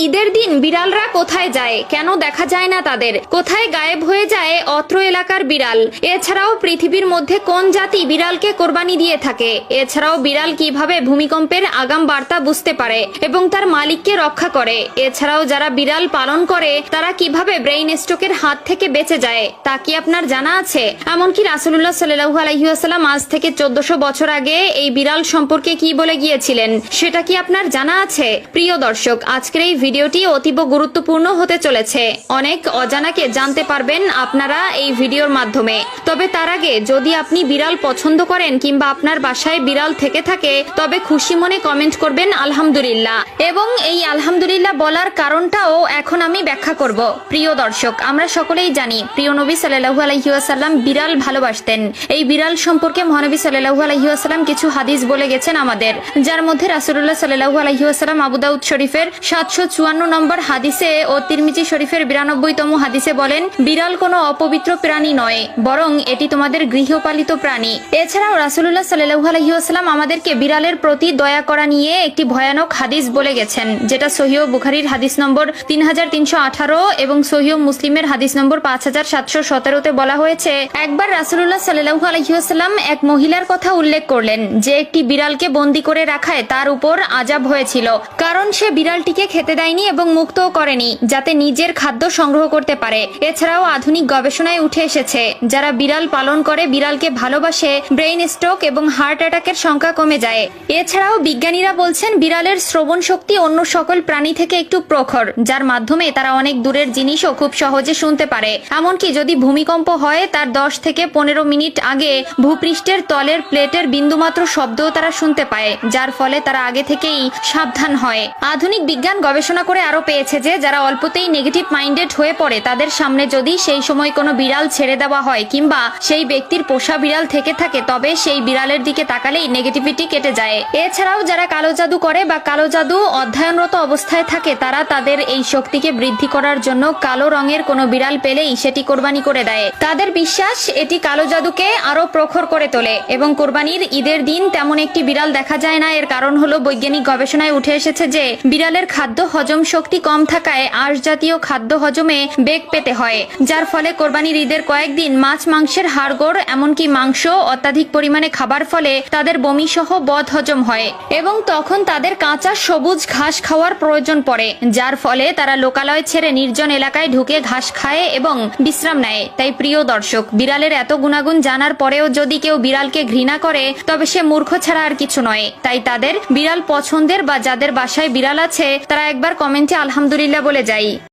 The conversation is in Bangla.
ঈদের দিন বিড়ালরা কোথায় যায়, কেন দেখা যায় না তাদের, কোথায় গায়েব হয়ে যায় অত্র এলাকার বিড়াল? এছাড়াও পৃথিবীর মধ্যে কোন জাতি বিড়ালকে কোরবানি দিয়ে থাকে? এছাড়াও বিড়াল কিভাবে ভূমিকম্পের আগাম বার্তা বুঝতে পারে এবং তার মালিককে রক্ষা করে? এছাড়াও যারা বিড়াল পালন করে তারা কিভাবে ব্রেইন স্ট্রোকের হাত থেকে বেঁচে যায় তা কি আপনার জানা আছে? এমনকি রাসূলুল্লাহ সাল্লাল্লাহু আলাইহি ওয়াসাল্লাম আজ থেকে 1400 বছর আগে এই বিড়াল সম্পর্কে কি বলে গিয়েছিলেন সেটা কি আপনার জানা আছে? প্রিয় দর্শক, আজকের এই ভিডিওটি অতীব গুরুত্বপূর্ণ হতে চলেছে। অনেক অজানাকে জানতে পারবেন আপনারা এই ভিডিওর মাধ্যমে। তবে তার আগে যদি আপনি বিড়াল পছন্দ করেন কিংবা আপনার বাসায় বিড়াল থেকে থাকে তবে খুশি মনে কমেন্ট করবেন আলহামদুলিল্লাহ, এবং এই আলহামদুলিল্লাহ বলার কারণটাও এখন আমি ব্যাখ্যা করব। প্রিয় দর্শক, আমরা সকলেই জানি প্রিয় নবী সাল্লাল্লাহু আলাইহি ওয়াসাল্লাম বিড়াল ভালোবাসতেন। এই বিড়াল সম্পর্কে মহানবী সাল্লাল্লাহু আলাইহি ওয়াসাল্লাম কিছু হাদিস বলে গেছেন আমাদের, যার মধ্যে রাসূলুল্লাহ সাল্লাল্লাহু আলাইহি ওয়াসাল্লাম আবু দাউদ শরীফের 754 নম্বর হাদিসে ও তিরমিজি শরীফের 92তম হাদিসে বলেন, বিড়াল কোনো অপবিত্র প্রাণী নয়, বরং এটি তোমাদের গৃহপালিত প্রাণী। এছাড়াও রাসূলুল্লাহ সাল্লাল্লাহু আলাইহি ওয়াসাল্লাম আমাদেরকে বিড়ালের প্রতি দয়া করা নিয়ে একটি ভয়ানক হাদিস বলে গেছেন, যেটা সহিহ বুখারীর হাদিস নম্বর 3318 এবং সহিহ মুসলিমের হাদিস নম্বর 5717তে বলা হয়েছে, একবার রাসূলুল্লাহ সাল্লাল্লাহু আলাইহি ওয়াসাল্লাম এক মহিলার কথা উল্লেখ করলেন যে একটি বিড়ালকে বন্দী করে রাখায় তার উপর আযাব হয়েছিল, কারণ সে বিড়ালটিকে খেতে দেয়নি এবং মুক্তও করেনি যাতে নিজের খাদ্য সংগ্রহ করতে পারে। এছাড়াও আধুনিক গবেষণায় উঠে এসেছে যারা বিড়াল পালন করে, বিড়ালকে ভালোবাসে, ব্রেইন স্ট্রোক এবং হার্ট অ্যাটাকের সংখ্যা কমে যায়। এছাড়াও বিজ্ঞানীরা বলছেন বিড়ালের শ্রবণ শক্তি অন্য সকল প্রাণী থেকে একটু প্রখর, যার মাধ্যমে তারা অনেক দূরের জিনিসও খুব সহজে শুনতে পারে। এমনকি যদি ভূমিকম্প হয় তার 10 থেকে 15 মিনিট আগে ভূপৃষ্ঠের তলের প্লেটের বিন্দুমাত্র শব্দও তারা শুনতে পায়, যার ফলে তারা আগে থেকেই সাবধান হয়। আধুনিক বিজ্ঞান গবেষণা করে আরো পেয়েছে যে যারা অল্পতেই নেগেটিভ মাইন্ডেড হয়ে পড়ে তাদের সামনে যদি সেই সময় কোনো বিড়াল ছেড়ে দেওয়া হয় কিংবা সেই ব্যক্তির পোষা বিড়াল থেকে থাকে তবে সেই বিড়ালের দিকে তাকালেই নেগেটিভিটি কেটে যায়। এছাড়াও যারা কালো জাদু করে বা কালো জাদু অধ্যয়নরত অবস্থায় থাকে তারা তাদের এই শক্তিকে বৃদ্ধি করার জন্য কালো রঙের কোনো বিড়াল পেলেই সেটি কোরবানি করে দেয়। তাদের বিশ্বাস এটি কালো জাদুকে আরো প্রখর করে তোলে এবং কোরবানির ঈদের দিন তেমন একটি বিড়াল দেখা যায় না। এর কারণ হলো বৈজ্ঞানিক গবেষণায় উঠে এসেছে যে বিড়ালের খাদ্য হজম শক্তি কম থাকায় আঁশ জাতীয় খাদ্য হজমে বেগ পেতে হয়, যার ফলে কোরবানির ঈদের কয়েকদিন মাছ মাংসের হাড়গোড় এমনকি মাংস অত্যাধিক পরিমাণে খাবার ফলে তাদের বমি সহ বদ হজম হয় এবং তখন তাদের কাঁচা সবুজ ঘাস খাওয়ার প্রয়োজন পড়ে, যার ফলে তারা লোকালয় ছেড়ে নির্জন এলাকায় ঢুকে ঘাস খায় এবং বিশ্রাম নেয়। তাই প্রিয় দর্শক, বিড়ালের এত গুণাগুণ জানার পরেও যদি কেউ বিড়ালকে ঘৃণা করে তবে সে মূর্খ ছাড়া আর কিছু নয়। তাই তাদের বিড়াল পছন্দের বা যাদের বাসায় বিড়াল আছে তারা একবার কমেন্টে আলহামদুলিল্লাহ বলে যায়।